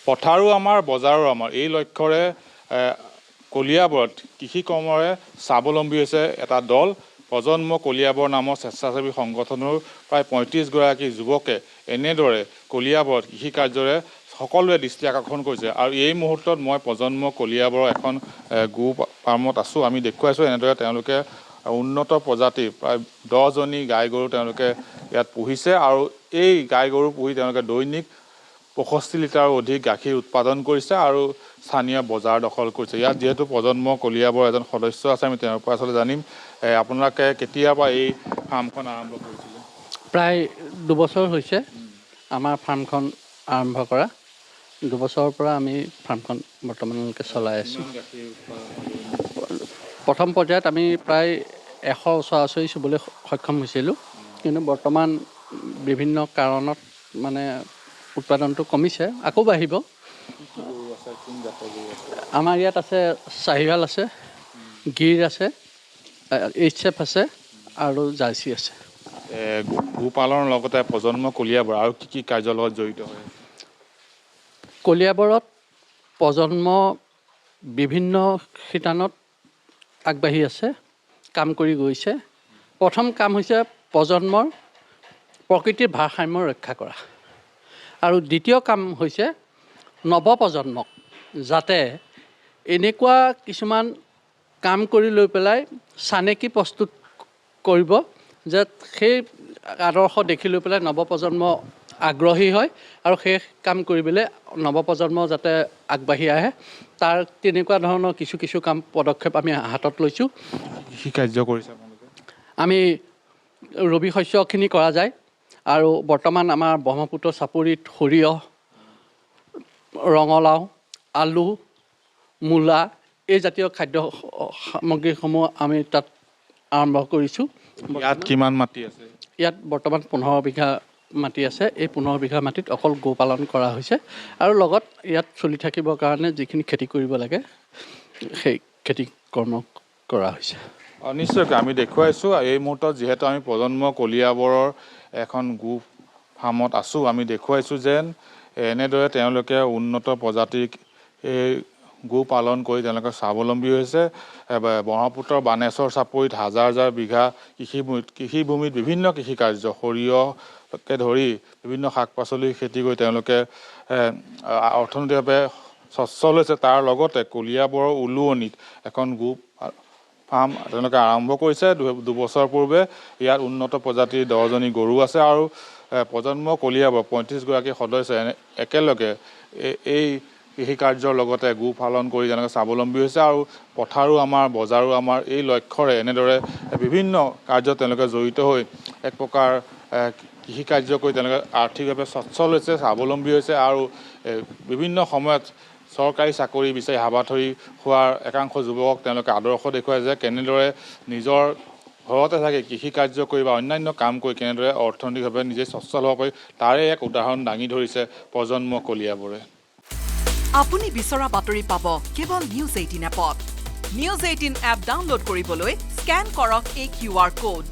পথাৰো আমাৰ বজাৰো আমাৰ এই লক্ষ্যৰে কলিয়াবৰত কৃষি কৰ্মৰে স্বাৱলম্বী হৈছে এটা দল প্ৰজন্ম কলিয়াবৰ নামৰ স্বেচ্ছাসেৱী সংগঠনৰ প্ৰায় ৩৫গৰাকী যুৱকে এনেদৰে কলিয়াবৰত কৃষি কাৰ্যৰে সকলোৱে দৃষ্টি আকৰ্ষণ কৰিছে আৰু এই মুহূৰ্তত মই প্ৰজন্ম কলিয়াবৰৰ এখন গো ফাৰ্মত আছোঁ আমি দেখুৱাইছোঁ এনেদৰে তেওঁলোকে উন্নত প্ৰজাতিৰ প্ৰায় 10জনী গাই গৰু তেওঁলোকে ইয়াত পুহিছে আৰু এই গাই গৰু পুহি তেওঁলোকে দৈনিক 65 লিটাৰৰ অধিক গাখীৰ উৎপাদন কৰিছে আৰু স্থানীয় বজাৰ দখল কৰিছে ইয়াত যেহেতু প্ৰজন্ম কলিয়াবৰ এজন সদস্য আছে আমি তেওঁৰ পৰা আসলে জানিম আপোনালোকে কেতিয়াৰ পৰা এই ফাৰ্মখন আৰম্ভ কৰিছিলে প্ৰায় 2 বছৰ হৈছে আমাৰ ফাৰ্মখন আৰম্ভ কৰা 2 বছৰৰ পৰা আমি ফাৰ্মখন বৰ্তমানলৈকে চলাই আছোঁ প্ৰথম পৰ্যায়ত আমি প্ৰায় 100 ওচৰা-ওচৰি চুবলৈ সক্ষম হৈছিলোঁ কিন্তু বৰ্তমান বিভিন্ন কাৰণত মানে উৎপাদনটো কমিছে আকৌ বাঢ়িব আমাৰ ইয়াত আছে চাহিৱাল আছে গিৰ আছে এইচএফ আছে আৰু জাৰ্চি আছে গোপালনৰ লগতে প্ৰজন্ম কলিয়াবৰ আৰু কি কাৰ্যৰ লগত জড়িত হয় কলিয়াবৰত প্ৰজন্ম বিভিন্ন শিতানত আগবাঢ়ি আছে কাম কৰি গৈছে প্ৰথম কাম হৈছে প্ৰজন্মৰ প্ৰকৃতিৰ ভাৰসাম্য ৰক্ষা কৰা আৰু দ্বিতীয় কাম হৈছে নৱপ্ৰজন্মক যাতে এনেকুৱা কিছুমান কাম কৰি লৈ পেলাই চানেকি প্ৰস্তুত কৰিব যে সেই আদৰ্শ দেখি লৈ পেলাই নৱপ্ৰজন্ম আগ্ৰহী হয় আৰু সেই কাম কৰিবলৈ নৱপ্ৰজন্ম যাতে আগবাঢ়ি আহে তাৰ তেনেকুৱা ধৰণৰ কিছু কাম পদক্ষেপ আমি হাতত লৈছোঁ কৃষি কাৰ্য কৰিছে আপোনালোকে আমি ৰবি শস্যখিনি কৰা যায় আৰু বৰ্তমান আমাৰ ব্ৰহ্মপুত্ৰ চাপৰিত সৰিয়হ ৰঙালাও আলু মূলা এই জাতীয় খাদ্য সামগ্ৰীসমূহ আমি তাত আৰম্ভ কৰিছোঁ ইয়াত কিমান মাটি আছে ইয়াত বৰ্তমান 15 বিঘা মাটি আছে এই 15 বিঘা মাটিত অকল গো পালন কৰা হৈছে আৰু লগত ইয়াত চলি থাকিবৰ কাৰণে যিখিনি খেতি কৰিব লাগে সেই খেতি কৰ্ম কৰা হৈছে নিশ্চয়কৈ আমি দেখুৱাইছোঁ এই মুহূৰ্তত যিহেতু আমি প্ৰজন্ম কলিয়াবৰৰ এখন গো ফাৰ্মত আছোঁ আমি দেখুৱাইছোঁ যেন এনেদৰে তেওঁলোকে উন্নত প্ৰজাতিৰ এই গো পালন কৰি তেওঁলোকে স্বাৱলম্বী হৈছে ব্ৰহ্মপুত্ৰৰ বানেশ্বৰ চাপৰিত হাজাৰ বিঘা কৃষিভূমিত বিভিন্ন কৃষি কাৰ্য সৰিয়হকে ধৰি বিভিন্ন শাক পাচলি খেতি কৰি তেওঁলোকে অৰ্থনৈতিকভাৱে সচ্ছল হৈছে তাৰ লগতে কলিয়াবৰৰ উলুৱনিত এখন গো ফাৰ্ম তেওঁলোকে আৰম্ভ কৰিছে 2 বছৰ পূৰ্বে ইয়াত উন্নত প্ৰজাতিৰ 10জনী গৰু আছে আৰু প্ৰজন্ম কলিয়াবৰ 35গৰাকী সদস্য একেলগে এই কৃষি কাৰ্যৰ লগতে গো পালন কৰি তেওঁলোকে স্বাৱলম্বী হৈছে আৰু পথাৰো আমাৰ বজাৰো আমাৰ এই লক্ষ্যৰে এনেদৰে বিভিন্ন কাৰ্যত তেওঁলোকে জড়িত হৈ এক প্ৰকাৰ কৃষি কাৰ্য কৰি তেওঁলোকে আৰ্থিকভাৱে সচ্ছল হৈছে স্বাৱলম্বী হৈছে আৰু বিভিন্ন সময়ত চৰকাৰী চাকৰি বিচাৰি হাবাথৰি হোৱাৰ একাংশ যুৱকক তেওঁলোকে আদৰ্শ দেখুৱাই যে কেনেদৰে নিজৰ ঘৰতে থাকি কৃষি কাৰ্য কৰি বা অন্যান্য কাম কৰি কেনেদৰে অৰ্থনৈতিকভাৱে নিজে সচ্ছল হ'ব পাৰি তাৰে এক উদাহৰণ দাঙি ধৰিছে প্ৰজন্ম কলিয়াবৰে আপুনি বিচৰা বাতৰি পাব কেৱল নিউজ 18 এপত নিউজ 18 এপ ডাউনলোড কৰিবলৈ স্কেন কৰক এই QR কোড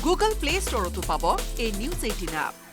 গুগল প্লে ষ্টৰতো পাব এই নিউজ 18 এপ